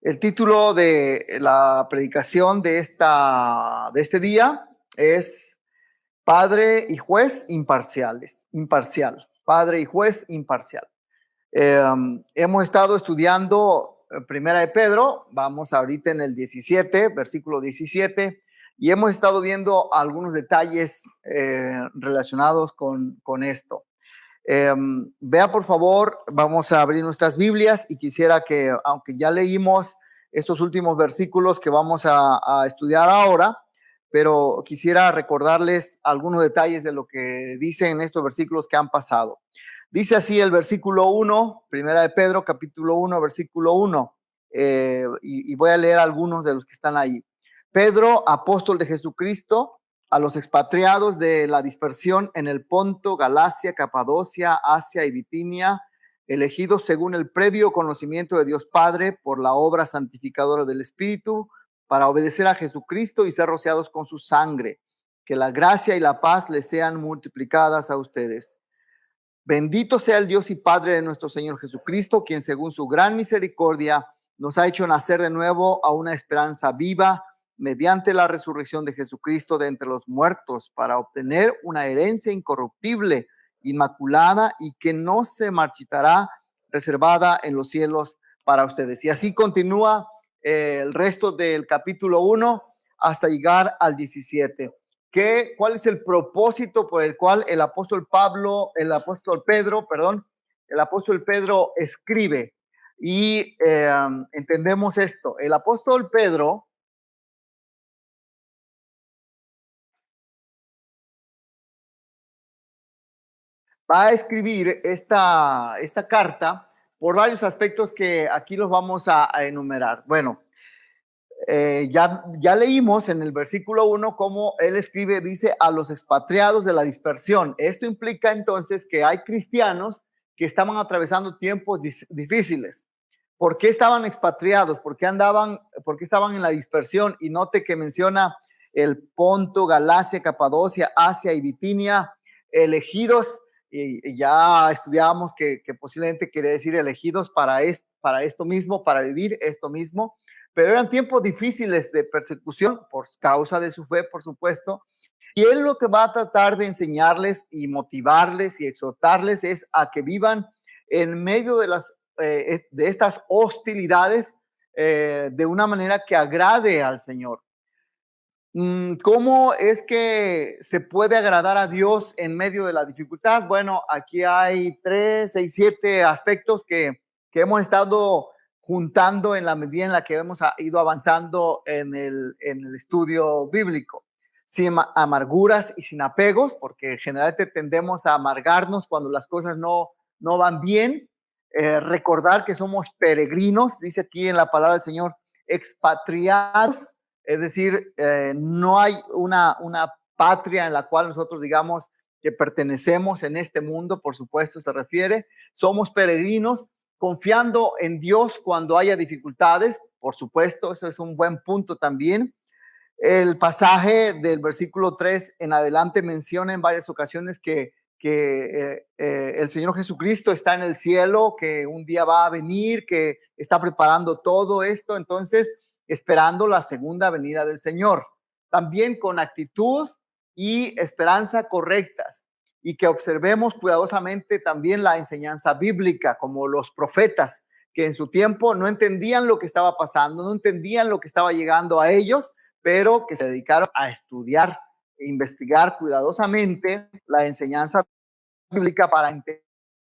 El título de la predicación de este día es Padre y Juez imparcial. Padre y Juez imparcial. Hemos estado estudiando Primera de Pedro, vamos ahorita en el 17, versículo 17, y hemos estado viendo algunos detalles relacionados con esto. Vea por favor, vamos a abrir nuestras Biblias y quisiera que, aunque ya leímos estos últimos versículos que vamos a estudiar ahora, pero quisiera recordarles algunos detalles de lo que dicen estos versículos que han pasado. Dice así el versículo 1, Primera de Pedro, capítulo 1, versículo 1, y voy a leer algunos de los que están ahí. Pedro, apóstol de Jesucristo, a los expatriados de la dispersión en el Ponto, Galacia, Capadocia, Asia y Bitinia, elegidos según el previo conocimiento de Dios Padre por la obra santificadora del Espíritu, para obedecer a Jesucristo y ser rociados con su sangre. Que la gracia y la paz les sean multiplicadas a ustedes. Bendito sea el Dios y Padre de nuestro Señor Jesucristo, quien según su gran misericordia nos ha hecho nacer de nuevo a una esperanza viva mediante la resurrección de Jesucristo de entre los muertos, para obtener una herencia incorruptible, inmaculada y que no se marchitará, reservada en los cielos para ustedes. Y así continúa el resto del capítulo 1 hasta llegar al 17. ¿Cuál es el propósito por el cual el apóstol Pedro escribe? Y entendemos esto. El apóstol Pedro va a escribir esta carta por varios aspectos que aquí los vamos a enumerar. Bueno, ya leímos en el versículo 1 cómo él escribe, dice, a los expatriados de la dispersión. Esto implica entonces que hay cristianos que estaban atravesando tiempos difíciles. ¿Por qué estaban expatriados? ¿Por qué estaban en la dispersión? Y note que menciona el Ponto, Galacia, Capadocia, Asia y Bitinia, elegidos, y ya estudiábamos que posiblemente quiere decir elegidos para esto mismo, para vivir esto mismo, pero eran tiempos difíciles de persecución por causa de su fe, por supuesto, y él lo que va a tratar de enseñarles y motivarles y exhortarles es a que vivan en medio de estas hostilidades de una manera que agrade al Señor. ¿Cómo es que se puede agradar a Dios en medio de la dificultad? Bueno, aquí hay 3, 6, 7 aspectos que hemos estado juntando en la medida en la que hemos ido avanzando en el estudio bíblico. Sin amarguras y sin apegos, porque generalmente tendemos a amargarnos cuando las cosas no van bien. Recordar que somos peregrinos, dice aquí en la palabra del Señor, expatriados. Es decir, no hay una patria en la cual nosotros digamos que pertenecemos en este mundo, por supuesto se refiere. Somos peregrinos confiando en Dios cuando haya dificultades, por supuesto, eso es un buen punto también. El pasaje del versículo 3 en adelante menciona en varias ocasiones que el Señor Jesucristo está en el cielo, que un día va a venir, que está preparando todo esto, entonces esperando la segunda venida del Señor. También con actitud y esperanza correctas, y que observemos cuidadosamente también la enseñanza bíblica, como los profetas, que en su tiempo no entendían lo que estaba pasando, no entendían lo que estaba llegando a ellos, pero que se dedicaron a estudiar e investigar cuidadosamente la enseñanza bíblica para entender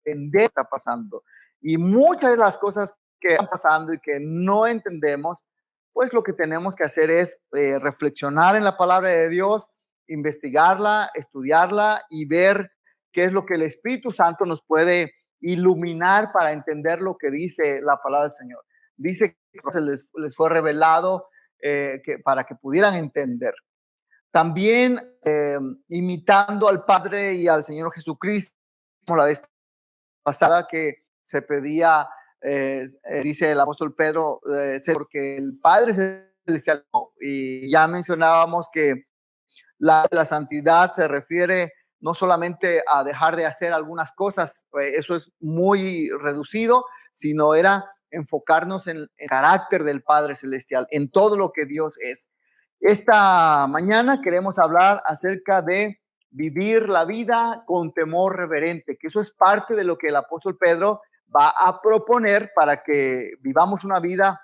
lo que está pasando. Y muchas de las cosas que están pasando y que no entendemos, pues lo que tenemos que hacer es reflexionar en la palabra de Dios, investigarla, estudiarla y ver qué es lo que el Espíritu Santo nos puede iluminar para entender lo que dice la palabra del Señor. Dice que les fue revelado para que pudieran entender. También imitando al Padre y al Señor Jesucristo, como la vez pasada que se pedía, dice el apóstol Pedro, porque el Padre celestial, y ya mencionábamos que la santidad se refiere no solamente a dejar de hacer algunas cosas, eso es muy reducido, sino era enfocarnos en el carácter del Padre Celestial, en todo lo que Dios es. Esta mañana queremos hablar acerca de vivir la vida con temor reverente, que eso es parte de lo que el apóstol Pedro va a proponer para que vivamos una vida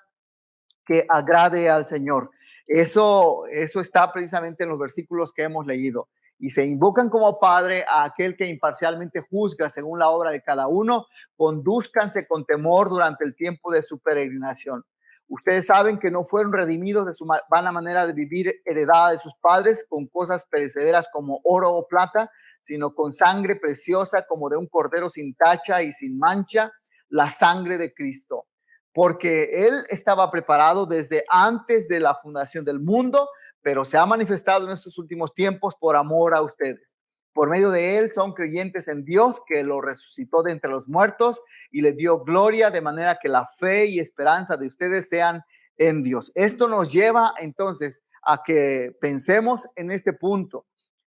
que agrade al Señor. Eso está precisamente en los versículos que hemos leído. Y se invocan como Padre a aquel que imparcialmente juzga según la obra de cada uno. Condúzcanse con temor durante el tiempo de su peregrinación. Ustedes saben que no fueron redimidos de su vana manera de vivir heredada de sus padres con cosas perecederas como oro o plata, sino con sangre preciosa como de un cordero sin tacha y sin mancha, la sangre de Cristo, porque Él estaba preparado desde antes de la fundación del mundo, pero se ha manifestado en estos últimos tiempos por amor a ustedes. Por medio de Él son creyentes en Dios, que lo resucitó de entre los muertos y le dio gloria, de manera que la fe y esperanza de ustedes sean en Dios. Esto nos lleva entonces a que pensemos en este punto,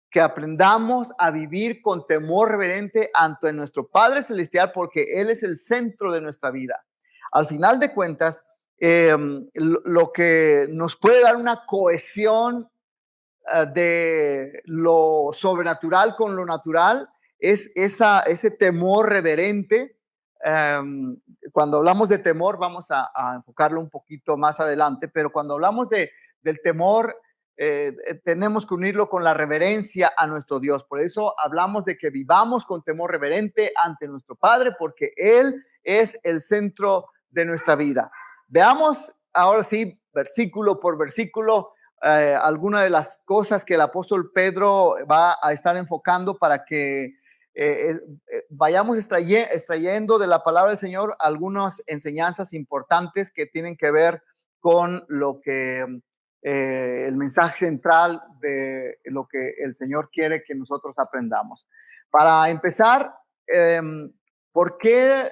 que aprendamos a vivir con temor reverente ante nuestro Padre Celestial, porque Él es el centro de nuestra vida. Al final de cuentas, lo que nos puede dar una cohesión de lo sobrenatural con lo natural es ese temor reverente. Cuando hablamos de temor, vamos a enfocarlo un poquito más adelante, pero cuando hablamos del temor, tenemos que unirlo con la reverencia a nuestro Dios. Por eso hablamos de que vivamos con temor reverente ante nuestro Padre, porque Él es el centro de nuestra vida. Veamos ahora sí, versículo por versículo, algunas de las cosas que el apóstol Pedro va a estar enfocando para que vayamos extrayendo de la palabra del Señor algunas enseñanzas importantes que tienen que ver con lo que el mensaje central de lo que el Señor quiere que nosotros aprendamos. Para empezar, ¿por qué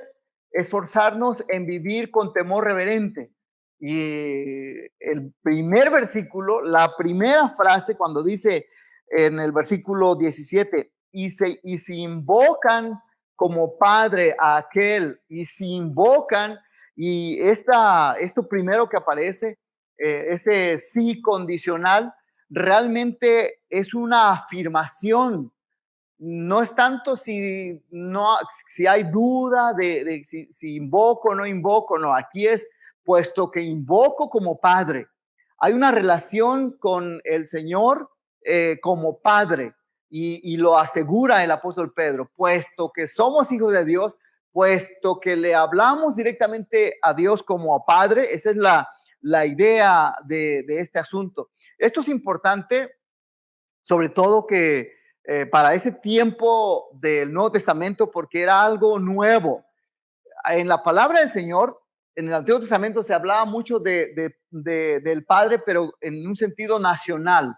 esforzarnos en vivir con temor reverente? Y el primer versículo, la primera frase, cuando dice en el versículo 17, y si invocan como Padre a aquel, y si invocan, y esto primero que aparece, ese sí condicional, realmente es una afirmación. No es tanto si hay duda de si invoco o no invoco, no, aquí es puesto que invoco como Padre. Hay una relación con el Señor como Padre, y lo asegura el apóstol Pedro, puesto que somos hijos de Dios, puesto que le hablamos directamente a Dios como a Padre. Esa es la idea de este asunto. Esto es importante, sobre todo que para ese tiempo del Nuevo Testamento, porque era algo nuevo. En la palabra del Señor, en el Antiguo Testamento se hablaba mucho del Padre, pero en un sentido nacional.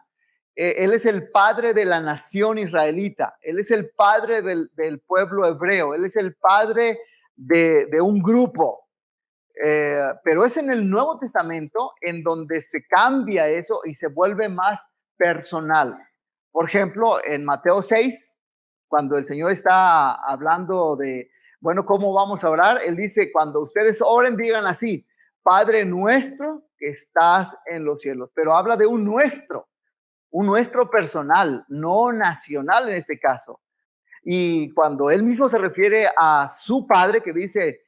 Él es el Padre de la nación israelita, Él es el Padre del pueblo hebreo, Él es el Padre de un grupo. Pero es en el Nuevo Testamento en donde se cambia eso y se vuelve más personal. Por ejemplo, en Mateo 6, cuando el Señor está hablando de, bueno, ¿cómo vamos a orar? Él dice, cuando ustedes oren, digan así, Padre nuestro que estás en los cielos. Pero habla de un nuestro personal, no nacional en este caso. Y cuando él mismo se refiere a su Padre, que dice,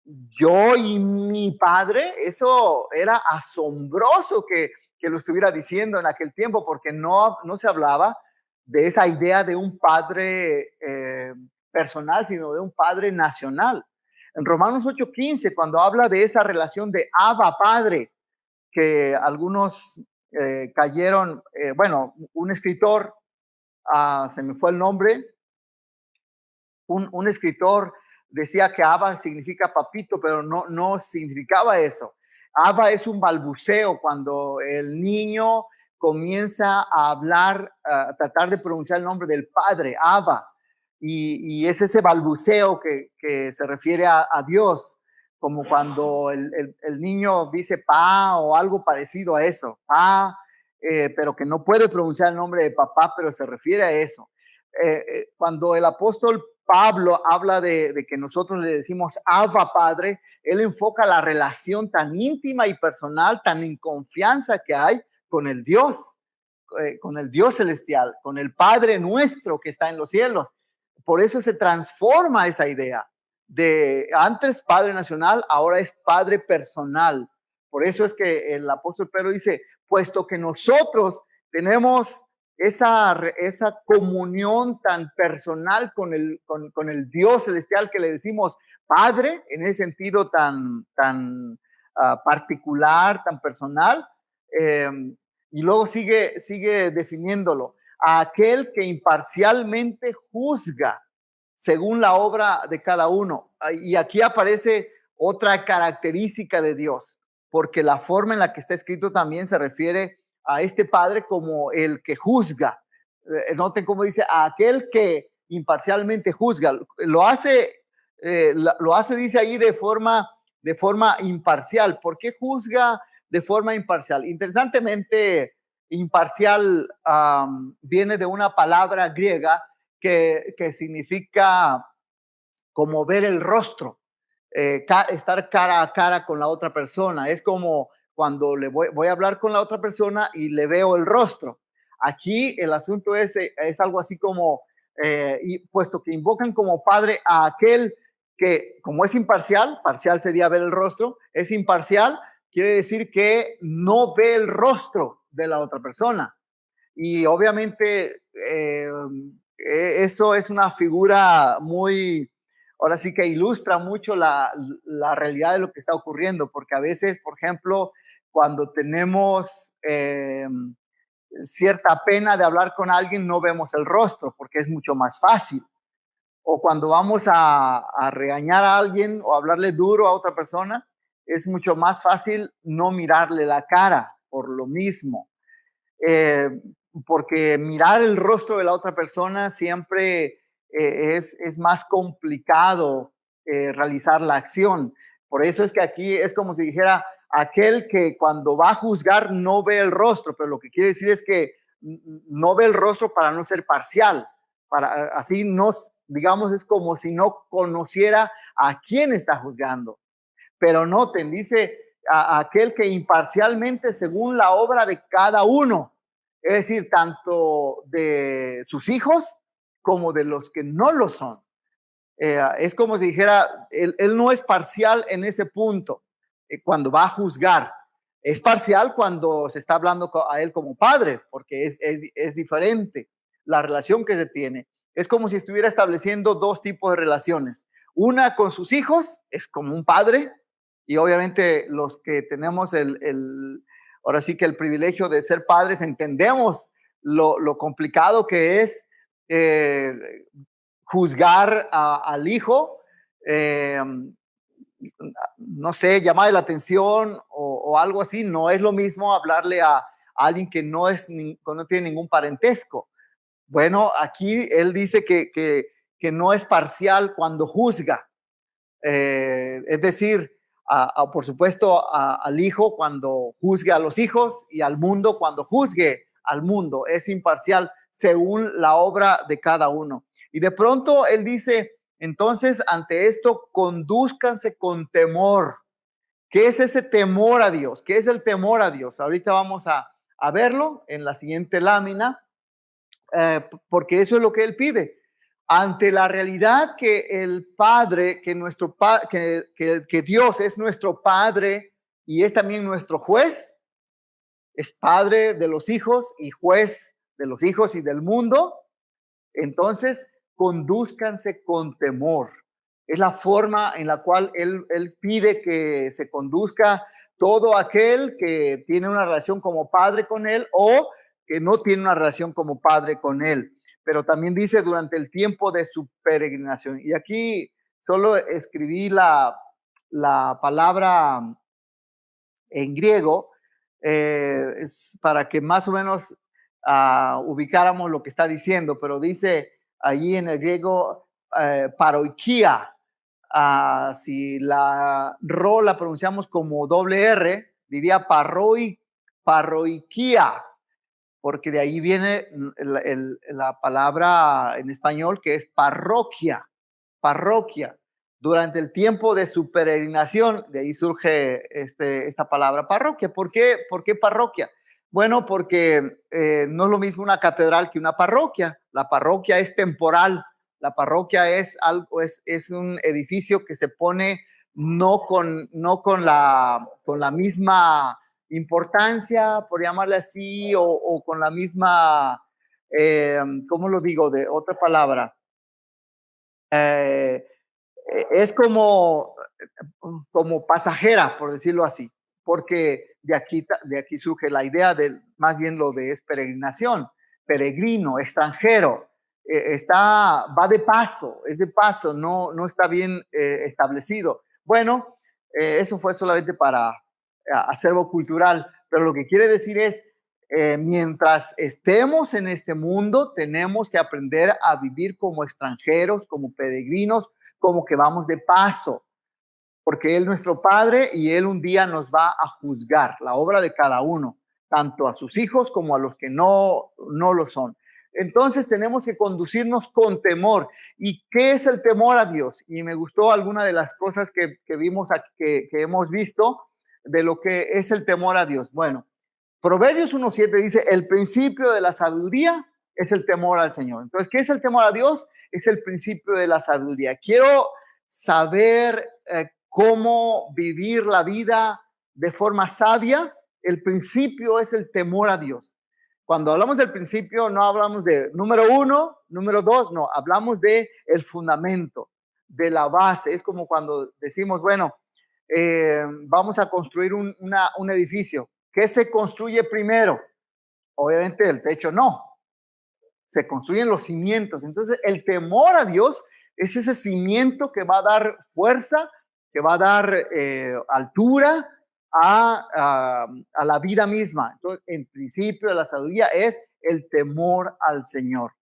yo y mi Padre, eso era asombroso que lo estuviera diciendo en aquel tiempo, porque no se hablaba de esa idea de un Padre personal, sino de un Padre nacional. En Romanos 8:15, cuando habla de esa relación de Abba Padre, que algunos cayeron, bueno, un escritor, se me fue el nombre, un escritor decía que Abba significa papito, pero no significaba eso. Abba es un balbuceo cuando el niño comienza a hablar, a tratar de pronunciar el nombre del Padre, Abba, y es ese balbuceo que se refiere a Dios, como cuando el niño dice pa o algo parecido a eso, pa, pero que no puede pronunciar el nombre de papá, pero se refiere a eso. Cuando el apóstol Pablo habla de que nosotros le decimos Abba Padre, él enfoca la relación tan íntima y personal, tan en confianza que hay con el Dios celestial, con el Padre nuestro que está en los cielos. Por eso se transforma esa idea de antes Padre nacional, ahora es Padre personal. Por eso es que el apóstol Pedro dice, puesto que nosotros tenemos esa comunión tan personal con el Dios celestial que le decimos Padre, en ese sentido tan particular, tan personal, eh, y luego sigue definiéndolo, a aquel que imparcialmente juzga según la obra de cada uno. Y aquí aparece otra característica de Dios, porque la forma en la que está escrito también se refiere a este Padre como el que juzga. Noten cómo dice, a aquel que imparcialmente juzga. Lo hace, dice ahí, de forma imparcial. ¿Por qué juzga de forma imparcial? Interesantemente, imparcial viene de una palabra griega que significa como ver el rostro, estar cara a cara con la otra persona. Es como cuando voy a hablar con la otra persona y le veo el rostro. Aquí el asunto es algo así como, y puesto que invocan como padre a aquel que, como es imparcial, parcial sería ver el rostro, es imparcial, quiere decir que no ve el rostro de la otra persona. Y obviamente eso es una figura muy, ahora sí que ilustra mucho la realidad de lo que está ocurriendo, porque a veces, por ejemplo, cuando tenemos cierta pena de hablar con alguien, no vemos el rostro, porque es mucho más fácil. O cuando vamos a regañar a alguien o hablarle duro a otra persona, es mucho más fácil no mirarle la cara por lo mismo. Eh, porque mirar el rostro de la otra persona siempre es más complicado realizar la acción. Por eso es que aquí es como si dijera aquel que cuando va a juzgar no ve el rostro, pero lo que quiere decir es que no ve el rostro para no ser parcial, para así no, digamos, es como si no conociera a quién está juzgando. Pero noten, dice a aquel que imparcialmente según la obra de cada uno, es decir, tanto de sus hijos como de los que no lo son. Es como si dijera, él no es parcial en ese punto, cuando va a juzgar. Es parcial cuando se está hablando a él como padre, porque es diferente la relación que se tiene. Es como si estuviera estableciendo dos tipos de relaciones. Una con sus hijos, es como un padre, y obviamente los que tenemos ahora sí que el privilegio de ser padres, entendemos lo complicado que es juzgar al hijo, no sé, llamarle la atención o algo así. No es lo mismo hablarle a alguien que no tiene ningún parentesco. Bueno, aquí él dice que no es parcial cuando juzga. Es decir, por supuesto, al hijo cuando juzgue a los hijos y al mundo cuando juzgue al mundo. Es imparcial según la obra de cada uno. Y de pronto él dice, entonces, ante esto, condúzcanse con temor. ¿Qué es ese temor a Dios? ¿Qué es el temor a Dios? Ahorita vamos a verlo en la siguiente lámina, porque eso es lo que él pide. Ante la realidad que el Padre, que Dios es nuestro Padre y es también nuestro juez, es Padre de los hijos y juez de los hijos y del mundo, entonces condúzcanse con temor. Es la forma en la cual él pide que se conduzca todo aquel que tiene una relación como padre con él o que no tiene una relación como padre con él. Pero también dice durante el tiempo de su peregrinación. Y aquí solo escribí la palabra en griego, es para que más o menos ubicáramos lo que está diciendo, pero dice allí en el griego paroikia. Si la ro la pronunciamos como doble R, diría parroikia, porque de ahí viene la palabra en español que es parroquia. parroquia. Durante el tiempo de su peregrinación, de ahí surge esta palabra parroquia. ¿Por qué parroquia? Bueno, porque no es lo mismo una catedral que una parroquia. La parroquia es temporal. La parroquia es algo, es un edificio que se pone no con la misma importancia, por llamarle así, o con la misma, ¿cómo lo digo? De otra palabra. Eh, es como pasajera, por decirlo así, porque de aquí surge la idea de más bien lo de es peregrinación, peregrino, extranjero, va de paso, es de paso, no está bien establecido. Bueno, eso fue solamente para acervo cultural, pero lo que quiere decir es, mientras estemos en este mundo, tenemos que aprender a vivir como extranjeros, como peregrinos, como que vamos de paso, porque Él es nuestro Padre y Él un día nos va a juzgar la obra de cada uno, tanto a sus hijos como a los que no lo son. Entonces tenemos que conducirnos con temor. ¿Y qué es el temor a Dios? Y me gustó alguna de las cosas que vimos, que hemos visto de lo que es el temor a Dios. Bueno, Proverbios 1:7 dice, el principio de la sabiduría es el temor al Señor. Entonces, ¿qué es el temor a Dios? Es el principio de la sabiduría. Quiero saber cómo vivir la vida de forma sabia. El principio es el temor a Dios. Cuando hablamos del principio, no hablamos de número 1, número 2, no, hablamos de el fundamento, de la base. Es como cuando decimos, bueno, vamos a construir un edificio. ¿Qué se construye primero? Obviamente el techo no, se construyen los cimientos. Entonces el temor a Dios es ese cimiento que va a dar fuerza, que va a dar altura a la vida misma. Entonces, en principio, la sabiduría es el temor al Señor.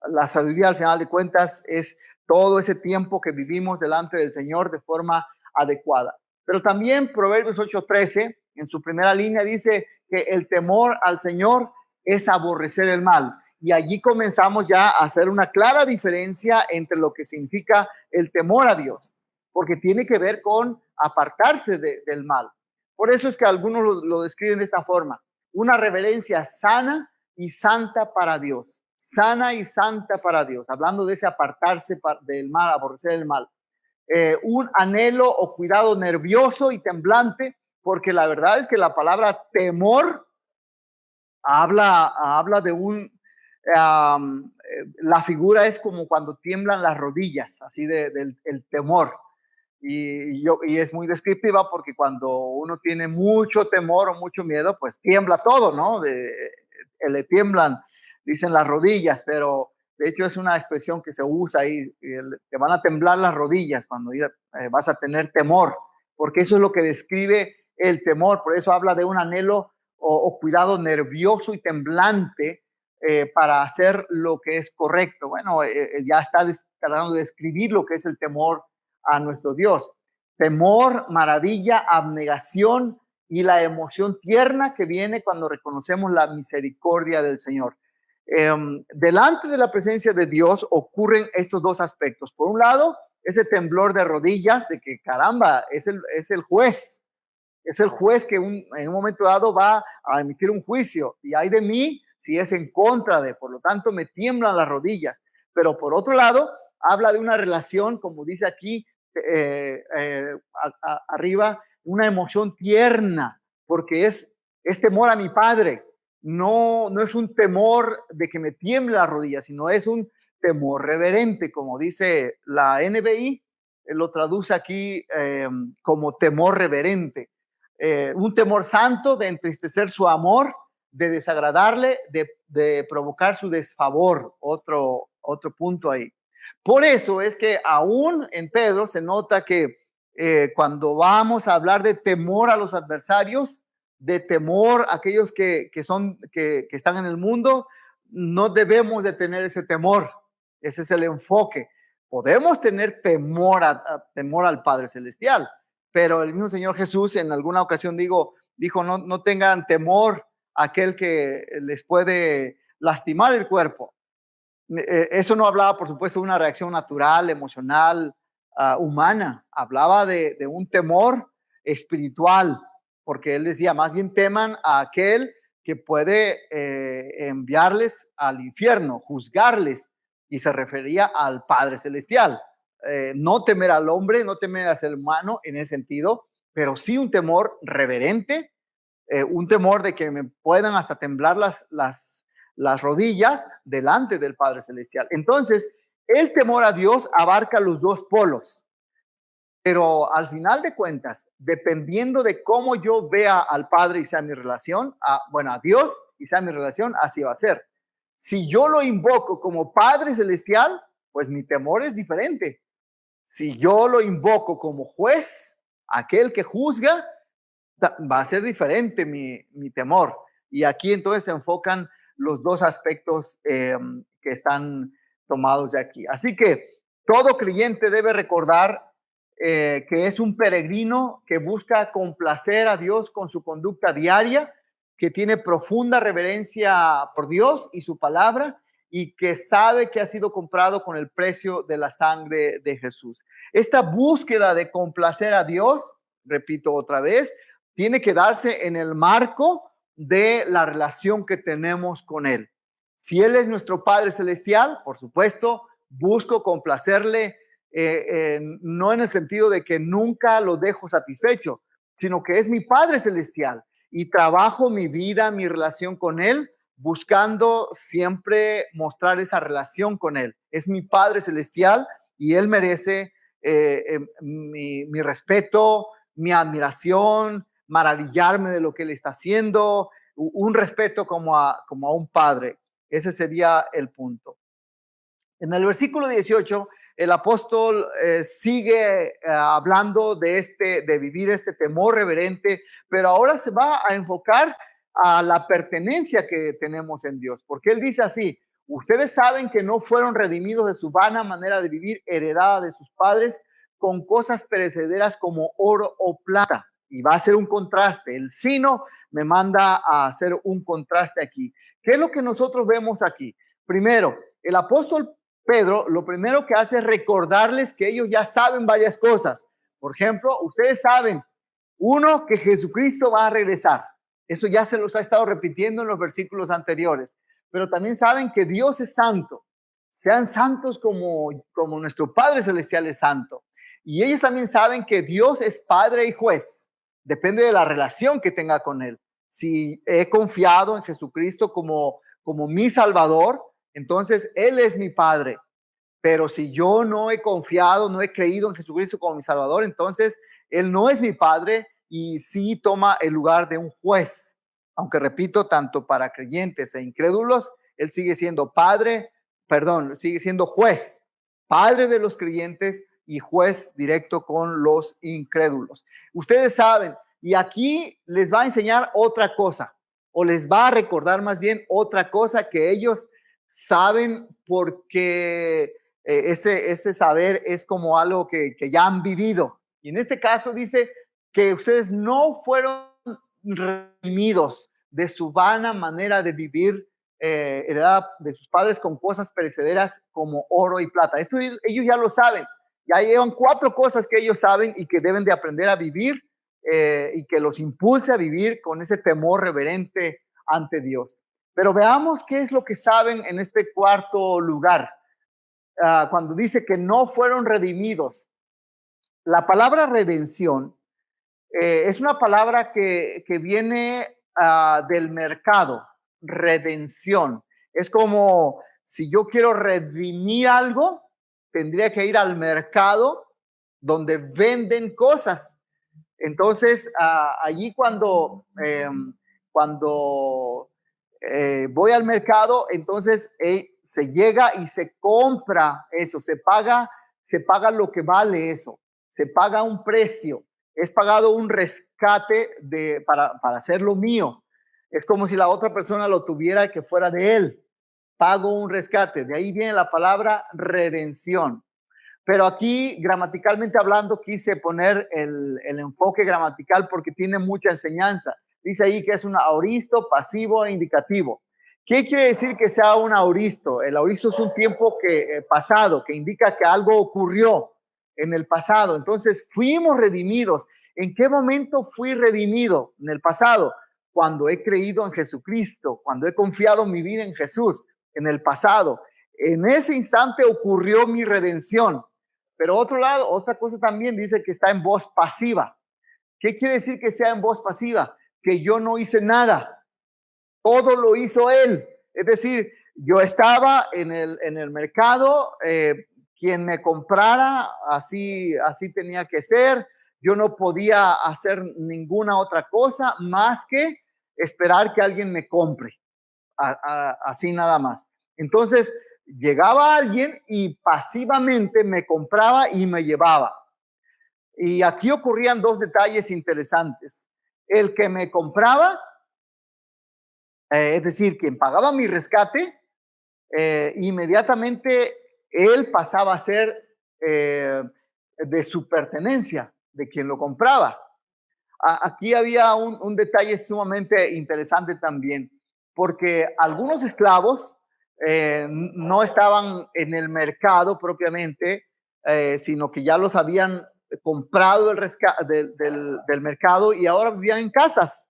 La sabiduría, al final de cuentas, es todo ese tiempo que vivimos delante del Señor de forma adecuada. Pero también Proverbios 8:13, en su primera línea, dice que el temor al Señor es aborrecer el mal. Y allí comenzamos ya a hacer una clara diferencia entre lo que significa el temor a Dios, porque tiene que ver con apartarse del mal. Por eso es que algunos lo describen de esta forma: una reverencia sana y santa para Dios. Sana y santa para Dios, hablando de ese apartarse del mal, aborrecer el mal. Un anhelo o cuidado nervioso y temblante, porque la verdad es que la palabra temor habla de la figura es como cuando tiemblan las rodillas, así del el temor. Y es muy descriptiva porque cuando uno tiene mucho temor o mucho miedo, pues tiembla todo, ¿no? Le tiemblan, dicen las rodillas, pero de hecho es una expresión que se usa ahí, te van a temblar las rodillas cuando vas a tener temor, porque eso es lo que describe el temor, por eso habla de un anhelo o cuidado nervioso y temblante para hacer lo que es correcto. Bueno, ya está tratando de describir lo que es el temor a nuestro Dios. Temor, maravilla, abnegación y la emoción tierna que viene cuando reconocemos la misericordia del Señor. Delante de la presencia de Dios ocurren estos dos aspectos. Por un lado, ese temblor de rodillas de que caramba, es el juez. Es el juez que en un momento dado va a emitir un juicio y hay de mí si es en contra de, por lo tanto me tiemblan las rodillas. Pero por otro lado, habla de una relación, como dice aquí arriba, una emoción tierna, porque es temor a mi Padre. No es un temor de que me tiemble las rodillas, sino es un temor reverente, como dice la NBI, lo traduce aquí como temor reverente. Un temor santo de entristecer su amor, de desagradarle, de provocar su desfavor, otro punto ahí. Por eso es que aún en Pedro se nota que cuando vamos a hablar de temor a los adversarios, de temor a aquellos que están en el mundo, no debemos de tener ese temor. Ese es el enfoque. Podemos tener temor al Padre Celestial, pero el mismo Señor Jesús en alguna ocasión dijo, no tengan temor a aquel que les puede lastimar el cuerpo. Eso no hablaba, por supuesto, de una reacción natural, emocional, humana. Hablaba de un temor espiritual, porque él decía, más bien teman a aquel que puede enviarles al infierno, juzgarles, y se refería al Padre Celestial. No temer al hombre, no temer al ser humano en ese sentido, pero sí un temor reverente, un temor de que me puedan hasta temblar las rodillas delante del Padre Celestial. Entonces, el temor a Dios abarca los dos polos, pero al final de cuentas, dependiendo de cómo yo vea al Padre y sea mi relación, a Dios y sea mi relación, así va a ser. Si yo lo invoco como Padre Celestial, pues mi temor es diferente. Si yo lo invoco como juez, aquel que juzga, va a ser diferente mi temor. Y aquí entonces se enfocan los dos aspectos que están tomados de aquí. Así que todo creyente debe recordar que es un peregrino que busca complacer a Dios con su conducta diaria, que tiene profunda reverencia por Dios y su palabra, y que sabe que ha sido comprado con el precio de la sangre de Jesús. Esta búsqueda de complacer a Dios, repito otra vez, tiene que darse en el marco de la relación que tenemos con Él. Si Él es nuestro Padre Celestial, por supuesto, busco complacerle, no en el sentido de que nunca lo dejo satisfecho, sino que es mi Padre Celestial y trabajo mi vida, mi relación con Él, buscando siempre mostrar esa relación con Él. Es mi Padre Celestial y Él merece mi respeto, mi admiración, maravillarme de lo que Él está haciendo, un respeto como a un padre. Ese sería el punto. En el versículo 18, el apóstol sigue hablando de vivir este temor reverente, pero ahora se va a enfocar a la pertenencia que tenemos en Dios, porque él dice así: ustedes saben que no fueron redimidos de su vana manera de vivir heredada de sus padres con cosas perecederas como oro o plata. Y va a ser un contraste. El sino me manda a hacer un contraste aquí. ¿Qué es lo que nosotros vemos aquí? Primero, el apóstol Pedro lo primero que hace es recordarles que ellos ya saben varias cosas. Por ejemplo, ustedes saben, uno, que Jesucristo va a regresar. Eso ya se los ha estado repitiendo en los versículos anteriores. Pero también saben que Dios es santo. Sean santos como nuestro Padre Celestial es santo. Y ellos también saben que Dios es Padre y juez. Depende de la relación que tenga con Él. Si he confiado en Jesucristo como mi Salvador, entonces Él es mi Padre. Pero si yo no he confiado, no he creído en Jesucristo como mi Salvador, entonces Él no es mi Padre y sí toma el lugar de un juez. Aunque repito, tanto para creyentes e incrédulos, Él sigue siendo sigue siendo juez, Padre de los creyentes y juez directo con los incrédulos. Ustedes saben, y aquí les va a enseñar otra cosa, o les va a recordar más bien otra cosa que ellos saben, porque ese saber es como algo que ya han vivido. Y en este caso dice que ustedes no fueron redimidos de su vana manera de vivir, heredada de sus padres con cosas perecederas como oro y plata. Esto ellos ya lo saben. Ya llevan 4 cosas que ellos saben y que deben de aprender a vivir, y que los impulsa a vivir con ese temor reverente ante Dios. Pero veamos qué es lo que saben en este cuarto lugar. Cuando dice que no fueron redimidos. La palabra redención es una palabra que viene del mercado, redención. Es como si yo quiero redimir algo, tendría que ir al mercado donde venden cosas. Entonces, allí cuando voy al mercado, entonces se llega y se compra eso, se paga lo que vale eso, se paga un precio, es pagado un rescate para hacerlo mío. Es como si la otra persona lo tuviera que fuera de él. Pago un rescate. De ahí viene la palabra redención. Pero aquí, gramaticalmente hablando, quise poner el enfoque gramatical porque tiene mucha enseñanza. Dice ahí que es un aoristo pasivo e indicativo. ¿Qué quiere decir que sea un auristo? El auristo es un tiempo pasado, que indica que algo ocurrió en el pasado. Entonces, fuimos redimidos. ¿En qué momento fui redimido? En el pasado, cuando he creído en Jesucristo, cuando he confiado mi vida en Jesús, en el pasado. En ese instante ocurrió mi redención. Pero otro lado, otra cosa también dice que está en voz pasiva. ¿Qué quiere decir que sea en voz pasiva? Que yo no hice nada. Todo lo hizo él. Es decir, yo estaba en el mercado, quien me comprara, así tenía que ser. Yo no podía hacer ninguna otra cosa más que esperar que alguien me compre, así nada más. Entonces, llegaba alguien y pasivamente me compraba y me llevaba. Y aquí ocurrían dos detalles interesantes. El que me compraba, es decir, quien pagaba mi rescate, inmediatamente él pasaba a ser de su pertenencia, de quien lo compraba. Aquí había un detalle sumamente interesante también, porque algunos esclavos no estaban en el mercado propiamente, sino que ya los habían comprado del mercado y ahora vivían en casas.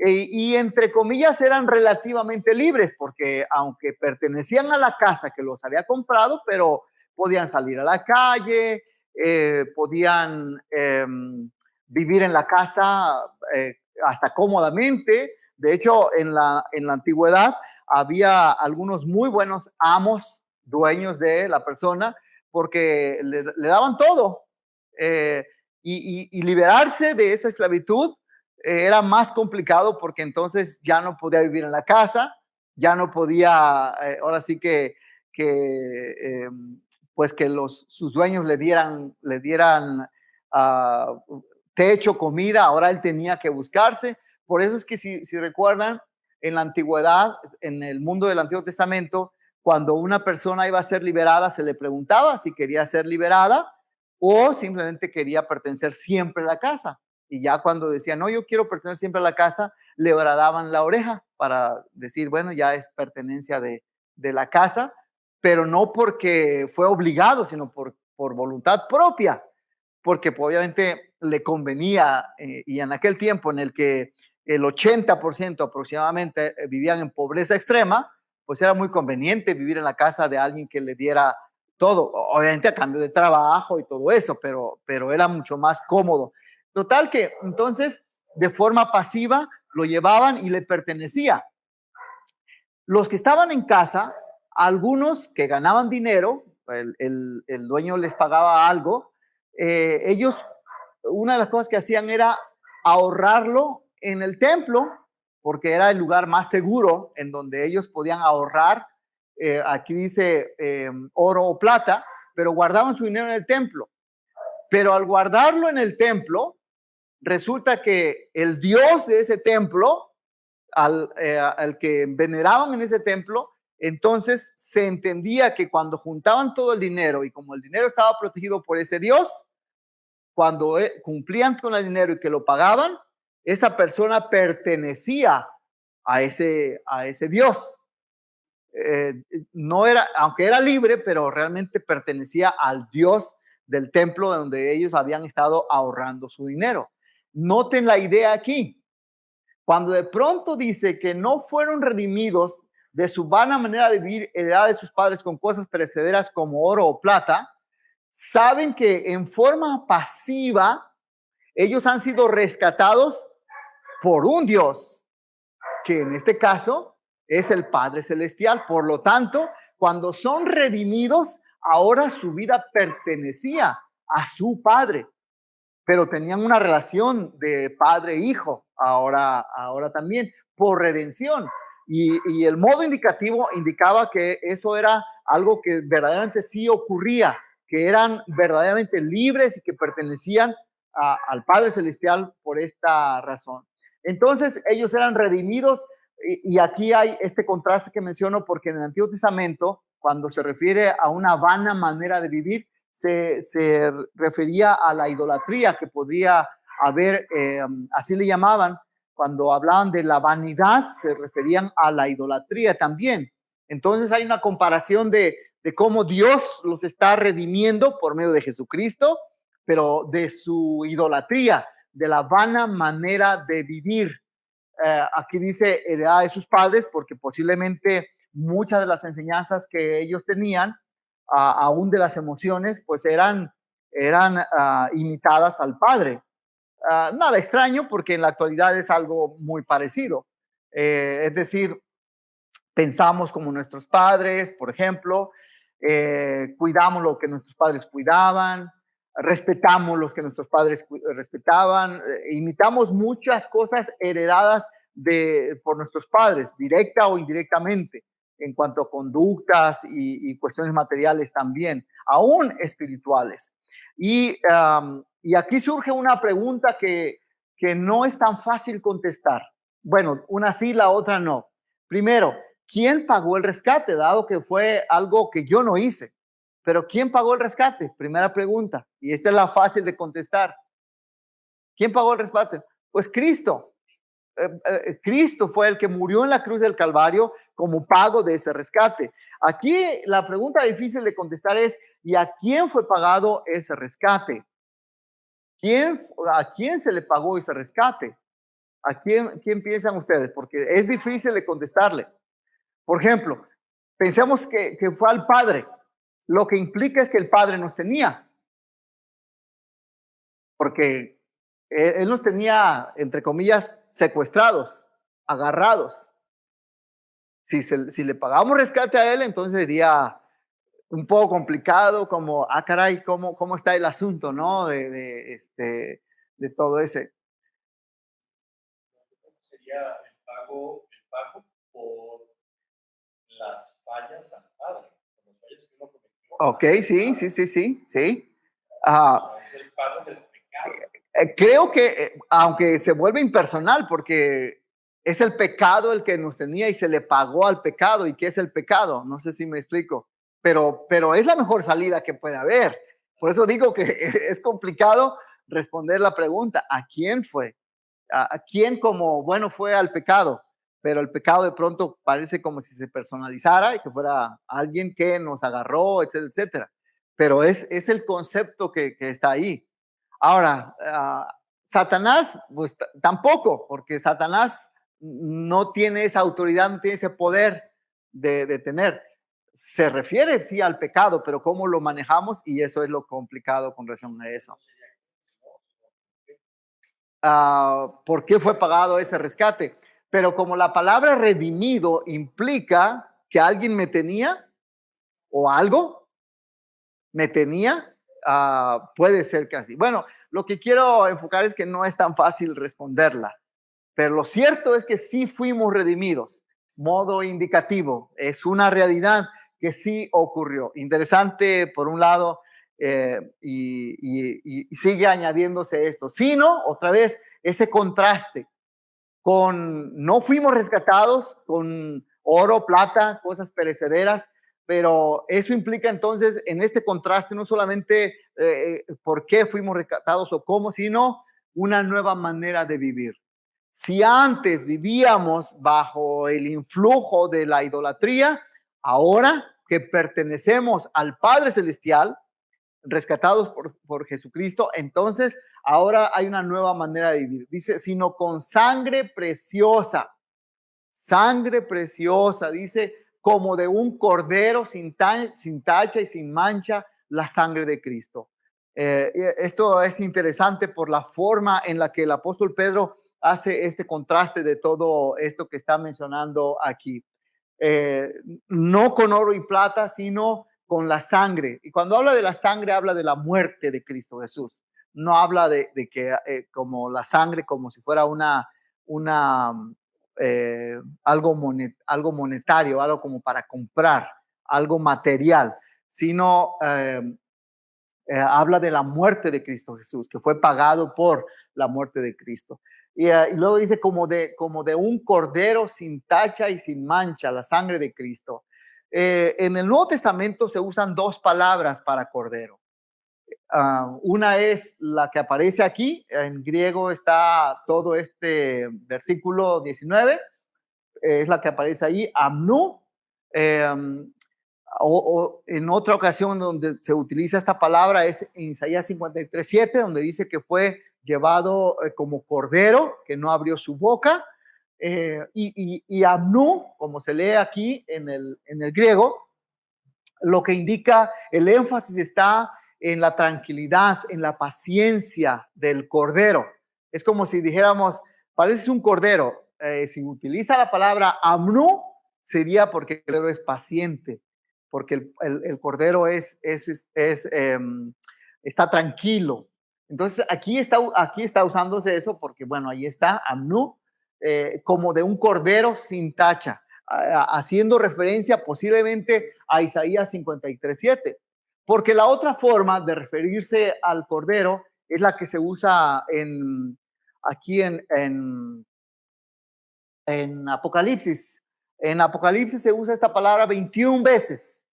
Y entre comillas eran relativamente libres porque aunque pertenecían a la casa que los había comprado, pero podían salir a la calle, podían vivir en la casa hasta cómodamente. De hecho, en la antigüedad había algunos muy buenos amos, dueños de la persona, porque le daban todo. Y liberarse de esa esclavitud era más complicado porque entonces ya no podía vivir en la casa, ya no podía, ahora sí pues que sus dueños le dieran techo, comida, ahora él tenía que buscarse. Por eso es que si recuerdan, en la antigüedad, en el mundo del Antiguo Testamento, cuando una persona iba a ser liberada, se le preguntaba si quería ser liberada o simplemente quería pertenecer siempre a la casa. Y ya cuando decía, no, yo quiero pertenecer siempre a la casa, le bradaban la oreja para decir, bueno, ya es pertenencia de la casa, pero no porque fue obligado, sino por voluntad propia, porque pues, obviamente le convenía, y en aquel tiempo en el que el 80% aproximadamente vivían en pobreza extrema, pues era muy conveniente vivir en la casa de alguien que le diera todo, obviamente a cambio de trabajo y todo eso, pero era mucho más cómodo. Total que entonces de forma pasiva lo llevaban y le pertenecía. Los que estaban en casa, algunos que ganaban dinero, el dueño les pagaba algo, ellos, una de las cosas que hacían era ahorrarlo en el templo, porque era el lugar más seguro en donde ellos podían ahorrar. Aquí dice oro o plata, pero guardaban su dinero en el templo. Pero al guardarlo en el templo, resulta que el Dios de ese templo, al que veneraban en ese templo, entonces se entendía que cuando juntaban todo el dinero y como el dinero estaba protegido por ese Dios, cuando cumplían con el dinero y que lo pagaban, esa persona pertenecía a ese Dios. No era, aunque era libre, pero realmente pertenecía al Dios del templo donde ellos habían estado ahorrando su dinero. Noten la idea aquí. Cuando de pronto dice que no fueron redimidos de su vana manera de vivir, heredada de sus padres con cosas perecederas como oro o plata, saben que en forma pasiva ellos han sido rescatados por un Dios, que en este caso es el Padre Celestial. Por lo tanto, cuando son redimidos, ahora su vida pertenecía a su Padre, pero tenían una relación de padre-hijo, ahora también, por redención. Y el modo indicativo indicaba que eso era algo que verdaderamente sí ocurría, que eran verdaderamente libres y que pertenecían al Padre Celestial por esta razón. Entonces ellos eran redimidos y aquí hay este contraste que menciono porque en el Antiguo Testamento, cuando se refiere a una vana manera de vivir, se refería a la idolatría que podía haber, así le llamaban, cuando hablaban de la vanidad, se referían a la idolatría también. Entonces hay una comparación de cómo Dios los está redimiendo por medio de Jesucristo, pero de su idolatría, de la vana manera de vivir. Aquí dice heredad de sus padres, porque posiblemente muchas de las enseñanzas que ellos tenían, aún de las emociones, pues eran imitadas al padre. Nada extraño, porque en la actualidad es algo muy parecido. Es decir, pensamos como nuestros padres, por ejemplo, cuidamos lo que nuestros padres cuidaban, respetamos lo que nuestros padres respetaban, imitamos muchas cosas heredadas por nuestros padres, directa o indirectamente, en cuanto a conductas y cuestiones materiales también, aún espirituales. Y aquí surge una pregunta que no es tan fácil contestar. Bueno, una sí, la otra no. Primero, ¿quién pagó el rescate? Dado que fue algo que yo no hice. Pero ¿quién pagó el rescate? Primera pregunta. Y esta es la fácil de contestar. ¿Quién pagó el rescate? Pues Cristo. Cristo fue el que murió en la cruz del Calvario como pago de ese rescate. Aquí la pregunta difícil de contestar es, ¿y a quién fue pagado ese rescate? ¿A quién se le pagó ese rescate? ¿A quién piensan ustedes? Porque es difícil de contestarle. Por ejemplo, pensemos que fue al Padre. Lo que implica es que el Padre nos tenía. Porque él nos tenía, entre comillas, secuestrados, agarrados. Si le pagamos rescate a él, entonces sería un poco complicado, como, caray, ¿cómo está el asunto, no? De todo ese. Sería el pago por las fallas al Padre, por las fallas que uno cometió. Ok, sí. Es el pago del pecado. Creo que, aunque se vuelve impersonal, porque es el pecado el que nos tenía y se le pagó al pecado. ¿Y qué es el pecado? No sé si me explico, pero es la mejor salida que puede haber. Por eso digo que es complicado responder la pregunta, ¿a quién fue? ¿A quién como, bueno, fue al pecado? Pero el pecado de pronto parece como si se personalizara y que fuera alguien que nos agarró, etcétera, etcétera. Pero es el concepto que está ahí. Ahora, Satanás, pues tampoco, porque Satanás no tiene esa autoridad, no tiene ese poder de tener. Se refiere, sí, al pecado, pero cómo lo manejamos, y eso es lo complicado con relación a eso. ¿Por qué fue pagado ese rescate? Pero como la palabra redimido implica que alguien me tenía o algo me tenía, puede ser que así. Bueno, lo que quiero enfocar es que no es tan fácil responderla, pero lo cierto es que sí fuimos redimidos. Modo indicativo, es una realidad que sí ocurrió. Interesante, por un lado, y sigue añadiéndose esto. Sino, otra vez, ese contraste con no fuimos rescatados con oro, plata, cosas perecederas, pero eso implica entonces en este contraste no solamente por qué fuimos rescatados o cómo, sino una nueva manera de vivir. Si antes vivíamos bajo el influjo de la idolatría, ahora que pertenecemos al Padre Celestial, rescatados por Jesucristo, entonces ahora hay una nueva manera de vivir. Dice, sino con sangre preciosa, dice, como de un cordero sin tacha y sin mancha, la sangre de Cristo. Esto es interesante por la forma en la que el apóstol Pedro hace este contraste de todo esto que está mencionando aquí. No con oro y plata, sino con la sangre. Y cuando habla de la sangre, habla de la muerte de Cristo Jesús. No habla de que como la sangre, como si fuera algo monetario, algo como para comprar, algo material, sino habla de la muerte de Cristo Jesús, que fue pagado por la muerte de Cristo. Y luego dice como de un cordero sin tacha y sin mancha, la sangre de Cristo. En el Nuevo Testamento se usan dos palabras para cordero. Una es la que aparece aquí, en griego está todo este versículo 19, es la que aparece ahí, Amnu, o en otra ocasión donde se utiliza esta palabra es en Isaías 53:7, donde dice que fue llevado como cordero, que no abrió su boca, y Amnu, como se lee aquí en el griego, lo que indica el énfasis está en la tranquilidad, en la paciencia del cordero. Es como si dijéramos, pareces un cordero. Si utiliza la palabra amnu, sería porque el cordero es paciente, porque el cordero está tranquilo. Entonces, aquí está usándose eso porque, bueno, ahí está amnu, como de un cordero sin tacha, haciendo referencia posiblemente a Isaías 53:7, porque la otra forma de referirse al cordero es la que se usa aquí en Apocalipsis. En Apocalipsis se usa esta palabra 21 veces.